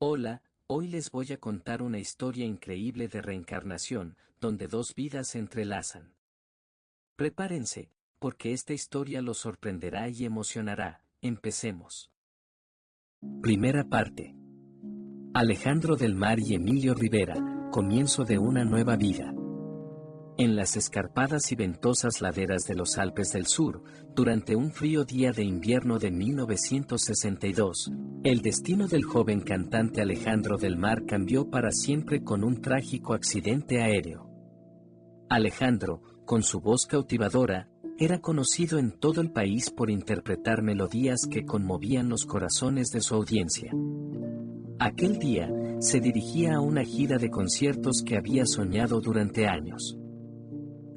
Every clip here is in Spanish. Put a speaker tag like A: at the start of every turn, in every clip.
A: Hola, hoy les voy a contar una historia increíble de reencarnación, donde dos vidas se entrelazan. Prepárense, porque esta historia los sorprenderá y emocionará. Empecemos. Primera parte. Alejandro del Mar y Emilio Rivera, comienzo de una nueva vida. En las escarpadas y ventosas laderas de los Alpes del Sur, durante un frío día de invierno de 1962, el destino del joven cantante Alejandro del Mar cambió para siempre con un trágico accidente aéreo. Alejandro, con su voz cautivadora, era conocido en todo el país por interpretar melodías que conmovían los corazones de su audiencia. Aquel día, se dirigía a una gira de conciertos que había soñado durante años.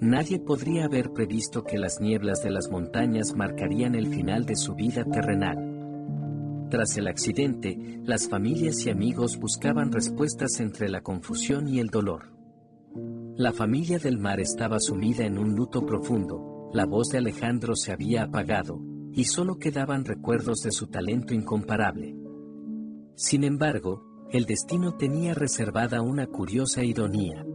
A: Nadie podría haber previsto que las nieblas de las montañas marcarían el final de su vida terrenal. Tras el accidente, las familias y amigos buscaban respuestas entre la confusión y el dolor. La familia del Mar estaba sumida en un luto profundo, la voz de Alejandro se había apagado, y solo quedaban recuerdos de su talento incomparable. Sin embargo, el destino tenía reservada una curiosa ironía.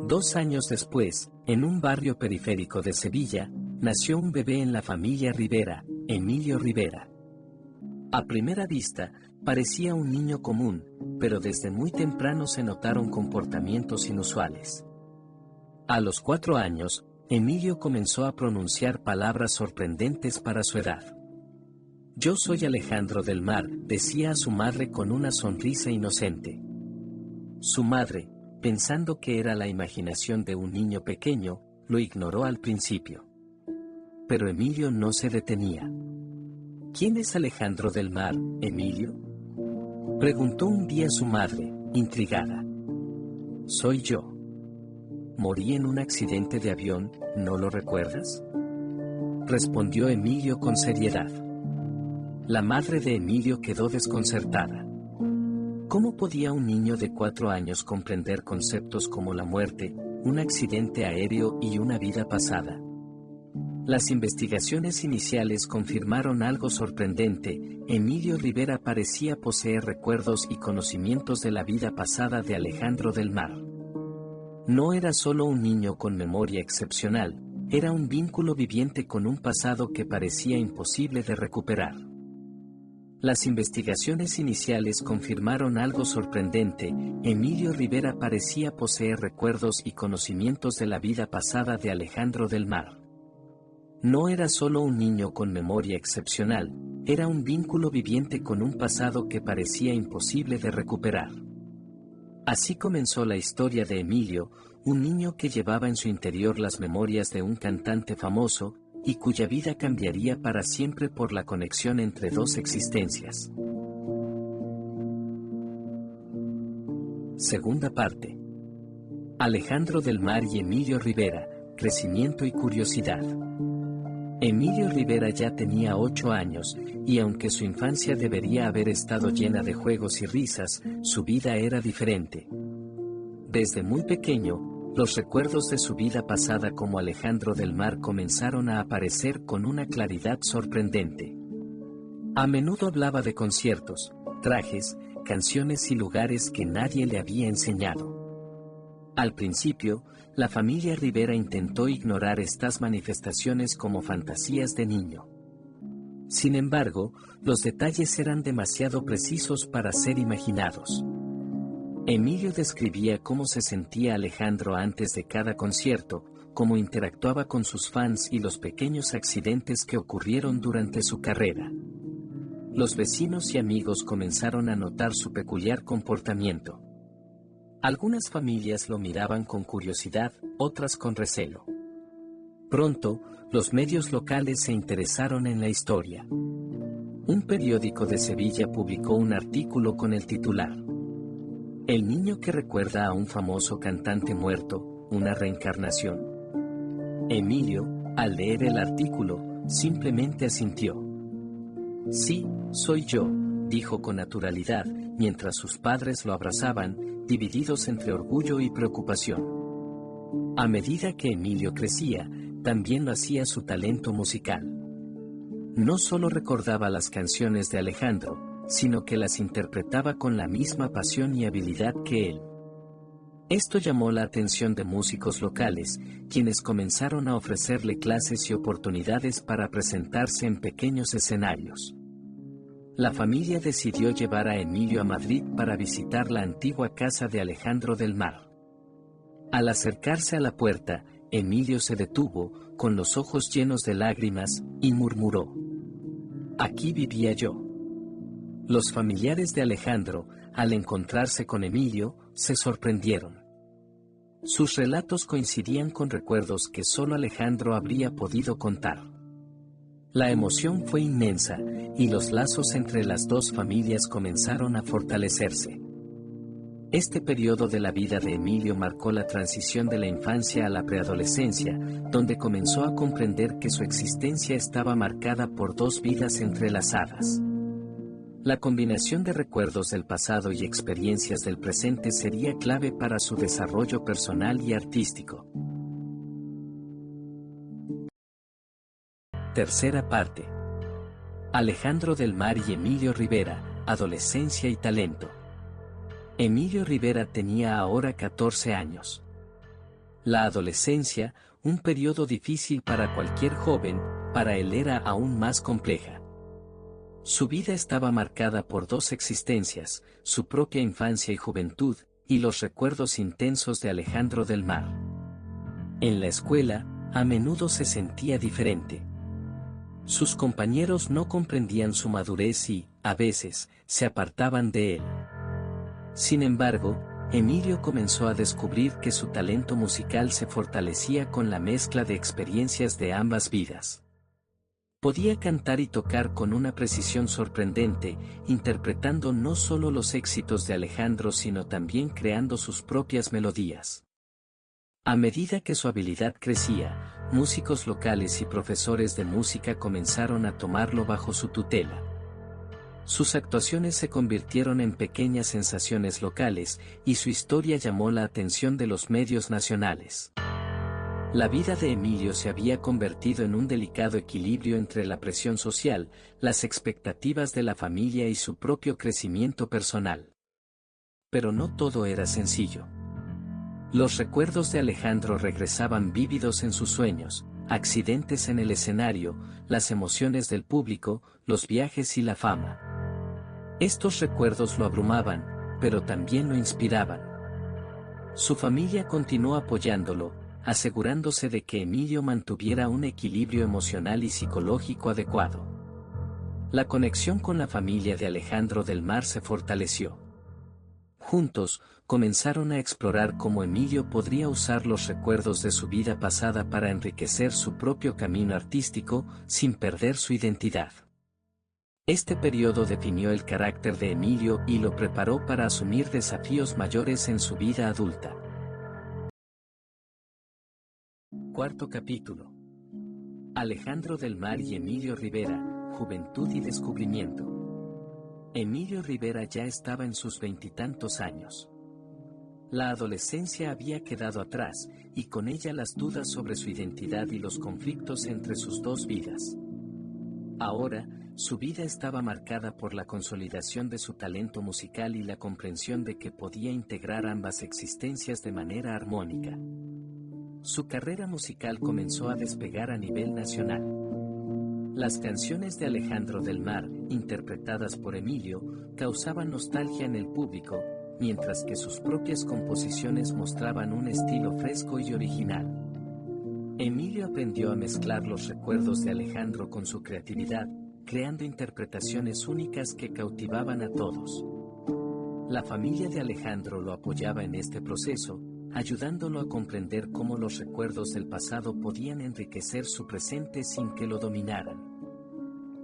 A: 2 años después, en un barrio periférico de Sevilla, nació un bebé en la familia Rivera, Emilio Rivera. A primera vista, parecía un niño común, pero desde muy temprano se notaron comportamientos inusuales. A los 4 años, Emilio comenzó a pronunciar palabras sorprendentes para su edad. «Yo soy Alejandro del Mar», decía a su madre con una sonrisa inocente. Su madre, pensando que era la imaginación de un niño pequeño, lo ignoró al principio. Pero Emilio no se detenía. «¿Quién es Alejandro del Mar, Emilio?», preguntó un día su madre, intrigada. «Soy yo. Morí en un accidente de avión, ¿no lo recuerdas?», respondió Emilio con seriedad. La madre de Emilio quedó desconcertada. ¿Cómo podía un niño de 4 años comprender conceptos como la muerte, un accidente aéreo y una vida pasada? Las investigaciones iniciales confirmaron algo sorprendente. Emilio Rivera parecía poseer recuerdos y conocimientos de la vida pasada de Alejandro del Mar. No era solo un niño con memoria excepcional, era un vínculo viviente con un pasado que parecía imposible de recuperar. Las investigaciones iniciales confirmaron algo sorprendente. Emilio Rivera parecía poseer recuerdos y conocimientos de la vida pasada de Alejandro del Mar. No era solo un niño con memoria excepcional, era un vínculo viviente con un pasado que parecía imposible de recuperar. Así comenzó la historia de Emilio, un niño que llevaba en su interior las memorias de un cantante famoso, y cuya vida cambiaría para siempre por la conexión entre dos existencias. Segunda parte. Alejandro del Mar y Emilio Rivera, crecimiento y curiosidad. Emilio Rivera ya tenía 8 años, y aunque su infancia debería haber estado llena de juegos y risas, su vida era diferente. Desde muy pequeño, los recuerdos de su vida pasada como Alejandro del Mar comenzaron a aparecer con una claridad sorprendente. A menudo hablaba de conciertos, trajes, canciones y lugares que nadie le había enseñado. Al principio, la familia Rivera intentó ignorar estas manifestaciones como fantasías de niño. Sin embargo, los detalles eran demasiado precisos para ser imaginados. Emilio describía cómo se sentía Alejandro antes de cada concierto, cómo interactuaba con sus fans y los pequeños accidentes que ocurrieron durante su carrera. Los vecinos y amigos comenzaron a notar su peculiar comportamiento. Algunas familias lo miraban con curiosidad, otras con recelo. Pronto, los medios locales se interesaron en la historia. Un periódico de Sevilla publicó un artículo con el titular: «El niño que recuerda a un famoso cantante muerto, una reencarnación». Emilio, al leer el artículo, simplemente asintió. «Sí, soy yo», dijo con naturalidad, mientras sus padres lo abrazaban, divididos entre orgullo y preocupación. A medida que Emilio crecía, también lo hacía su talento musical. No solo recordaba las canciones de Alejandro, sino que las interpretaba con la misma pasión y habilidad que él. Esto llamó la atención de músicos locales, quienes comenzaron a ofrecerle clases y oportunidades para presentarse en pequeños escenarios. La familia decidió llevar a Emilio a Madrid para visitar la antigua casa de Alejandro del Mar. Al acercarse a la puerta, Emilio se detuvo, con los ojos llenos de lágrimas, y murmuró: «Aquí vivía yo». Los familiares de Alejandro, al encontrarse con Emilio, se sorprendieron. Sus relatos coincidían con recuerdos que solo Alejandro habría podido contar. La emoción fue inmensa, y los lazos entre las dos familias comenzaron a fortalecerse. Este periodo de la vida de Emilio marcó la transición de la infancia a la preadolescencia, donde comenzó a comprender que su existencia estaba marcada por dos vidas entrelazadas. La combinación de recuerdos del pasado y experiencias del presente sería clave para su desarrollo personal y artístico. Tercera parte. Alejandro del Mar y Emilio Rivera, adolescencia y talento. Emilio Rivera tenía ahora 14 años. La adolescencia, un periodo difícil para cualquier joven, para él era aún más compleja. Su vida estaba marcada por dos existencias, su propia infancia y juventud, y los recuerdos intensos de Alejandro del Mar. En la escuela, a menudo se sentía diferente. Sus compañeros no comprendían su madurez y, a veces, se apartaban de él. Sin embargo, Emilio comenzó a descubrir que su talento musical se fortalecía con la mezcla de experiencias de ambas vidas. Podía cantar y tocar con una precisión sorprendente, interpretando no solo los éxitos de Alejandro sino también creando sus propias melodías. A medida que su habilidad crecía, músicos locales y profesores de música comenzaron a tomarlo bajo su tutela. Sus actuaciones se convirtieron en pequeñas sensaciones locales, y su historia llamó la atención de los medios nacionales. La vida de Emilio se había convertido en un delicado equilibrio entre la presión social, las expectativas de la familia y su propio crecimiento personal. Pero no todo era sencillo. Los recuerdos de Alejandro regresaban vívidos en sus sueños, accidentes en el escenario, las emociones del público, los viajes y la fama. Estos recuerdos lo abrumaban, pero también lo inspiraban. Su familia continuó apoyándolo, asegurándose de que Emilio mantuviera un equilibrio emocional y psicológico adecuado. La conexión con la familia de Alejandro del Mar se fortaleció. Juntos, comenzaron a explorar cómo Emilio podría usar los recuerdos de su vida pasada para enriquecer su propio camino artístico, sin perder su identidad. Este periodo definió el carácter de Emilio y lo preparó para asumir desafíos mayores en su vida adulta. Cuarto capítulo. Alejandro del Mar y Emilio Rivera, juventud y descubrimiento. Emilio Rivera ya estaba en sus veintitantos años. La adolescencia había quedado atrás, y con ella las dudas sobre su identidad y los conflictos entre sus dos vidas. Ahora, su vida estaba marcada por la consolidación de su talento musical y la comprensión de que podía integrar ambas existencias de manera armónica. Su carrera musical comenzó a despegar a nivel nacional. Las canciones de Alejandro del Mar, interpretadas por Emilio, causaban nostalgia en el público, mientras que sus propias composiciones mostraban un estilo fresco y original. Emilio aprendió a mezclar los recuerdos de Alejandro con su creatividad, creando interpretaciones únicas que cautivaban a todos. La familia de Alejandro lo apoyaba en este proceso, ayudándolo a comprender cómo los recuerdos del pasado podían enriquecer su presente sin que lo dominaran.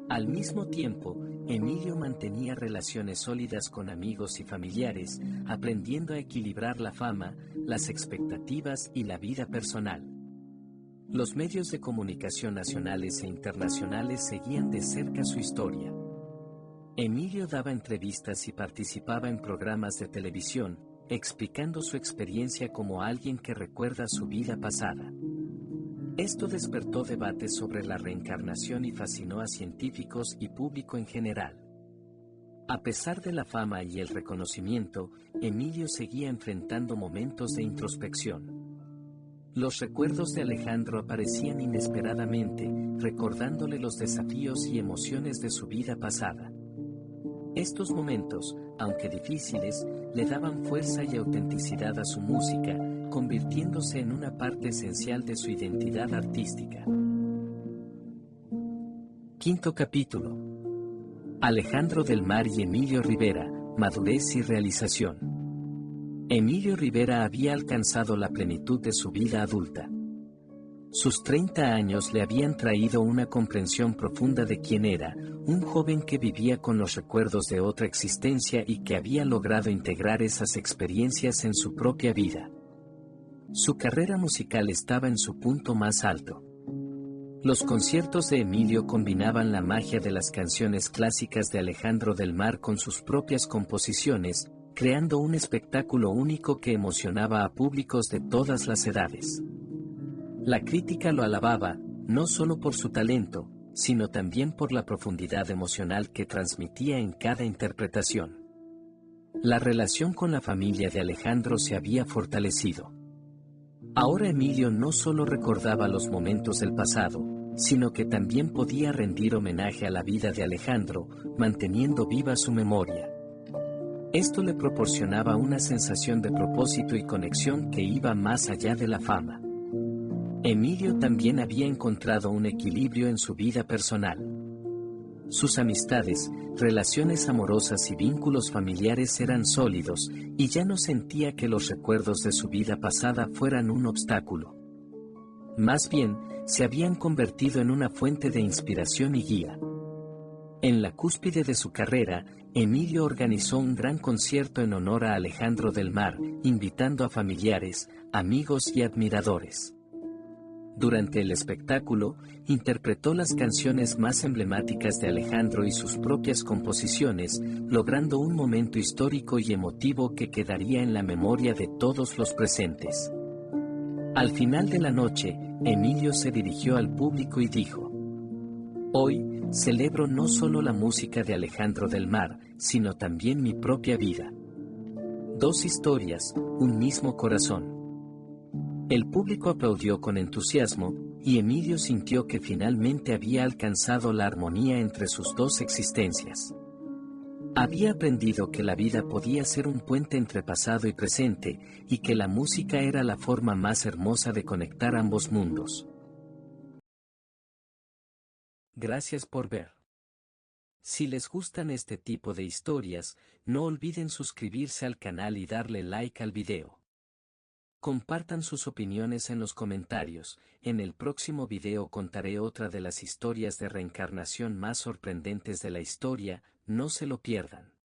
A: Al mismo tiempo, Emilio mantenía relaciones sólidas con amigos y familiares, aprendiendo a equilibrar la fama, las expectativas y la vida personal. Los medios de comunicación nacionales e internacionales seguían de cerca su historia. Emilio daba entrevistas y participaba en programas de televisión, explicando su experiencia como alguien que recuerda su vida pasada. Esto despertó debates sobre la reencarnación y fascinó a científicos y público en general. A pesar de la fama y el reconocimiento, Emilio seguía enfrentando momentos de introspección. Los recuerdos de Alejandro aparecían inesperadamente, recordándole los desafíos y emociones de su vida pasada. Estos momentos, aunque difíciles, le daban fuerza y autenticidad a su música, convirtiéndose en una parte esencial de su identidad artística. Quinto capítulo. Alejandro del Mar y Emilio Rivera, madurez y realización. Emilio Rivera había alcanzado la plenitud de su vida adulta. Sus 30 años le habían traído una comprensión profunda de quién era, un joven que vivía con los recuerdos de otra existencia y que había logrado integrar esas experiencias en su propia vida. Su carrera musical estaba en su punto más alto. Los conciertos de Emilio combinaban la magia de las canciones clásicas de Alejandro del Mar con sus propias composiciones, creando un espectáculo único que emocionaba a públicos de todas las edades. La crítica lo alababa, no solo por su talento, sino también por la profundidad emocional que transmitía en cada interpretación. La relación con la familia de Alejandro se había fortalecido. Ahora Emilio no solo recordaba los momentos del pasado, sino que también podía rendir homenaje a la vida de Alejandro, manteniendo viva su memoria. Esto le proporcionaba una sensación de propósito y conexión que iba más allá de la fama. Emilio también había encontrado un equilibrio en su vida personal. Sus amistades, relaciones amorosas y vínculos familiares eran sólidos, y ya no sentía que los recuerdos de su vida pasada fueran un obstáculo. Más bien, se habían convertido en una fuente de inspiración y guía. En la cúspide de su carrera, Emilio organizó un gran concierto en honor a Alejandro del Mar, invitando a familiares, amigos y admiradores. Durante el espectáculo, interpretó las canciones más emblemáticas de Alejandro y sus propias composiciones, logrando un momento histórico y emotivo que quedaría en la memoria de todos los presentes. Al final de la noche, Emilio se dirigió al público y dijo: «Hoy, celebro no solo la música de Alejandro del Mar, sino también mi propia vida. Dos historias, un mismo corazón». El público aplaudió con entusiasmo, y Emilio sintió que finalmente había alcanzado la armonía entre sus dos existencias. Había aprendido que la vida podía ser un puente entre pasado y presente, y que la música era la forma más hermosa de conectar ambos mundos. Gracias por ver. Si les gustan este tipo de historias, no olviden suscribirse al canal y darle like al video. Compartan sus opiniones en los comentarios. En el próximo video contaré otra de las historias de reencarnación más sorprendentes de la historia, no se lo pierdan.